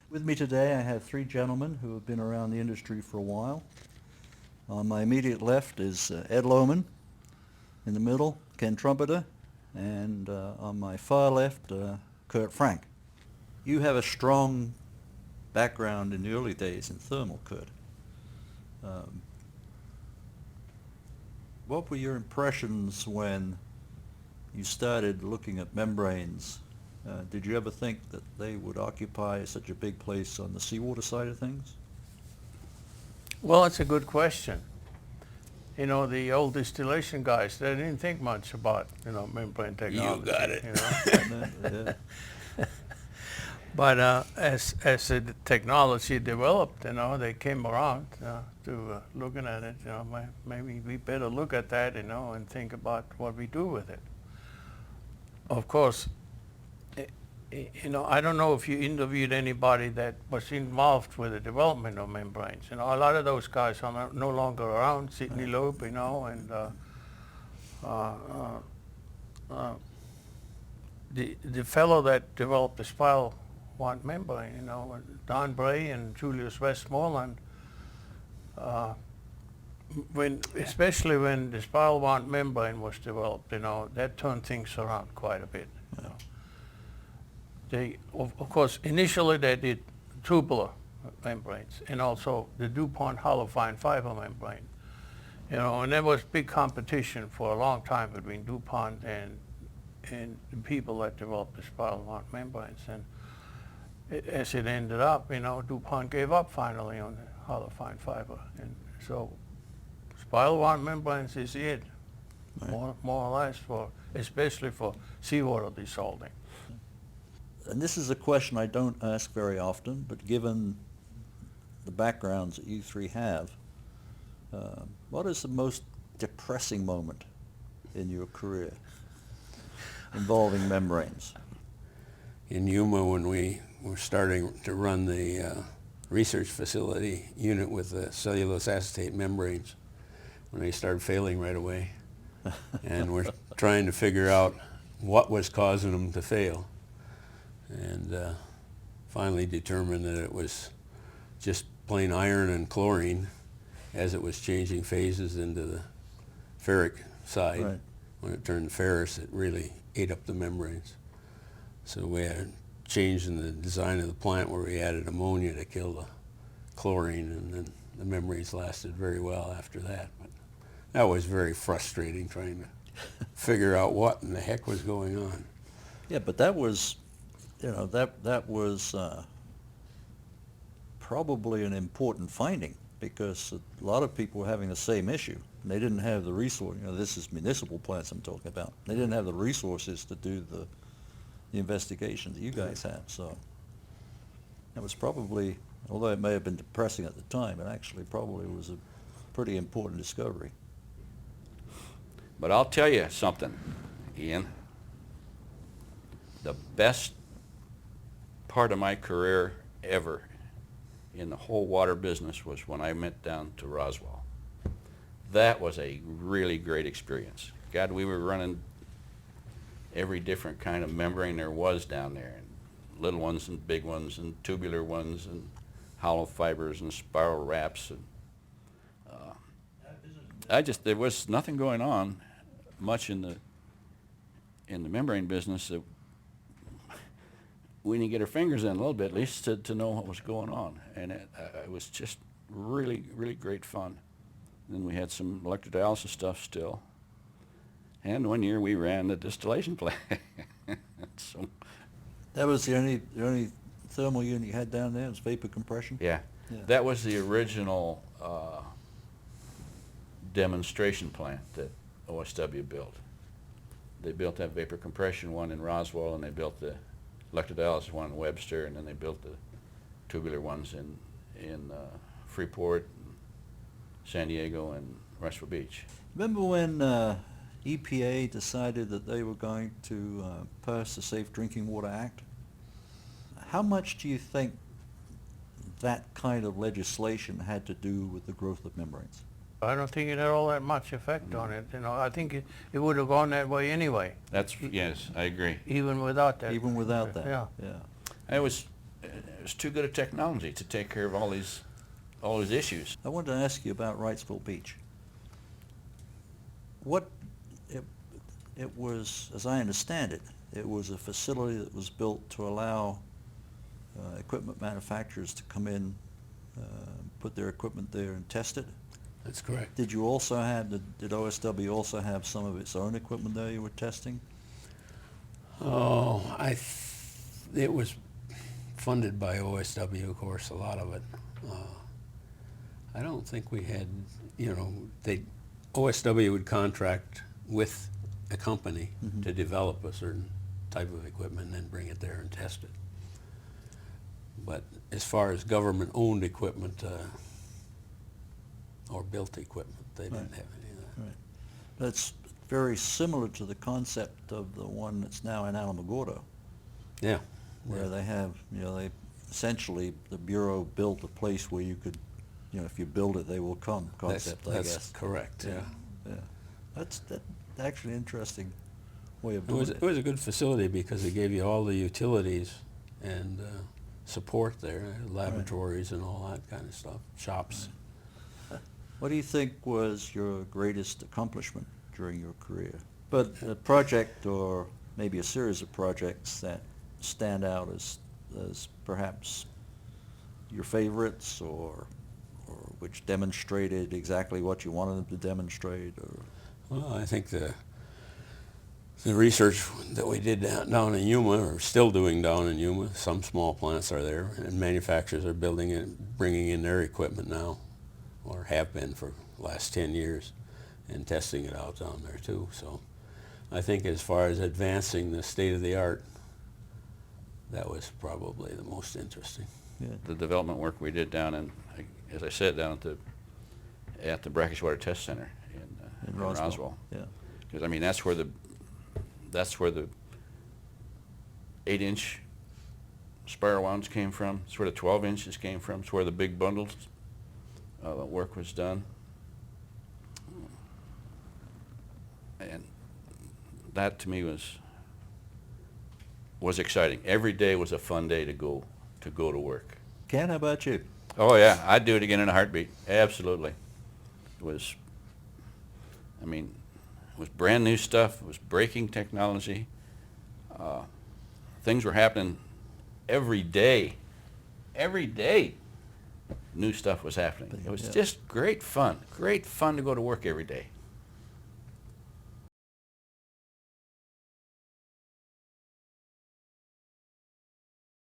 With me today, I have three gentlemen who have been around the industry for a while. On my immediate left is Ed Lohman. In the middle, Ken Trompeter. And on my far left, Kurt Frank. You have a strong background in the early days in thermal, Kurt. Um, what were your impressions when you started looking at membranes? Did you ever think that they would occupy such a big place on the seawater side of things? Well, it's a good question. You know, the old distillation guys, they didn't think much about, membrane technology. You got it. Yeah. But as the technology developed, they came around to looking at it. Maybe we better look at that, and think about what we do with it. Of course, I don't know if you interviewed anybody that was involved with the development of membranes. A lot of those guys are no longer around. Sidney Loeb, and the fellow that developed the spiral wand membrane, Don Bray and Julius Westmoreland, especially when the spiral wand membrane was developed, that turned things around quite a bit. They, of course, initially they did tubular membranes and also the DuPont hollow fine fiber membrane. And there was big competition for a long time between DuPont and the people that developed the spiral wand membranes. And as it ended up, DuPont gave up finally on the hollow fine fiber. And so spiral wand membranes is it, Right. more or less, especially for seawater desalting. And this is a question I don't ask very often, but given the backgrounds that you three have, what is the most depressing moment in your career involving membranes? In Yuma, when we were starting to run the research facility unit with the cellulose acetate membranes, when they started failing right away, and we're trying to figure out what was causing them to fail, and finally determined that it was just plain iron and chlorine as it was changing phases into the ferric side. Right. When it turned ferrous, it really ate up the membranes. So we had changed in the design of the plant where we added ammonia to kill the chlorine, and then the membranes lasted very well after that. But that was very frustrating, trying to figure out what in the heck was going on. Yeah, but that was, that was probably an important finding, because a lot of people were having the same issue. And they didn't have the resource. This is municipal plants I'm talking about. They didn't have the resources to do the investigation that you guys have. So that was probably, although it may have been depressing at the time, it actually probably was a pretty important discovery. But I'll tell you something, Ian. The best part of my career ever in the whole water business was when I went down to Roswell. That was a really great experience. God, we were running every different kind of membrane there was down there, and little ones and big ones and tubular ones and hollow fibers and spiral wraps. And there was nothing going on much in the membrane business that we didn't get our fingers in a little bit, at least to know what was going on. And it was just really, really great fun. And then we had some electrodialysis stuff still. And one year we ran the distillation plant. So, That was the only thermal unit you had down there, was vapor compression? yeah, Yeah. that was the original demonstration plant that OSW built. They built that vapor compression one in Roswell, and they built the electrodialysis one in Webster, and then they built the tubular ones in Freeport, San Diego, and Rushville Beach. Remember when EPA decided that they were going to pass the Safe Drinking Water Act? How much do you think that kind of legislation had to do with the growth of membranes? I don't think it had all that much effect on it. I think it would have gone that way anyway, Yes, I agree. even without that. Even without that? Yeah. Yeah. It was it was too good a technology to take care of all these issues. I wanted to ask you about Wrightsville Beach. It was, as I understand it, it was a facility that was built to allow equipment manufacturers to come in, put their equipment there and test it. That's correct. Did you also have, did OSW also have some of its own equipment there you were testing? Oh, it was funded by OSW, of course, a lot of it. I don't think we had, OSW would contract with a company to develop a certain type of equipment and then bring it there and test it. But as far as government-owned equipment or built equipment, they didn't have any of that. Right. That's very similar to the concept of the one that's now in Alamogordo, Yeah. where they have, they essentially, the Bureau built a place where you could, if you build it, they will come concept, I guess. That's correct, yeah. Yeah. That's actually an interesting way of It doing was, it. it was a good facility because it gave you all the utilities and support there, laboratories and all that kind of stuff, shops. What do you think was your greatest accomplishment during your career? But a project or maybe a series of projects that stand out as perhaps your favorites or which demonstrated exactly what you wanted them to demonstrate? Or Well, I think the research that we did down in Yuma, or still doing down in Yuma, some small plants are there, and manufacturers are building it, bringing in their equipment now, or have been for the last 10 years, and testing it out down there too. So I think as far as advancing the state of the art, that was probably the most interesting. yeah. The development work we did down in, as I said, down at the Brackish Water Test Center in Roswell. Yeah. Because I mean that's where the 8-inch spiral wounds came from. It's where the 12 inches came from. It's where the big bundles work was done. And that to me was exciting. Every day was a fun day to go to work. Ken, how about you? Oh yeah, I'd do it again in a heartbeat. Absolutely. It was brand new stuff. It was breaking technology. Things were happening every day. Every day, new stuff was happening. It was Yeah. just great fun. Great fun to go to work every day.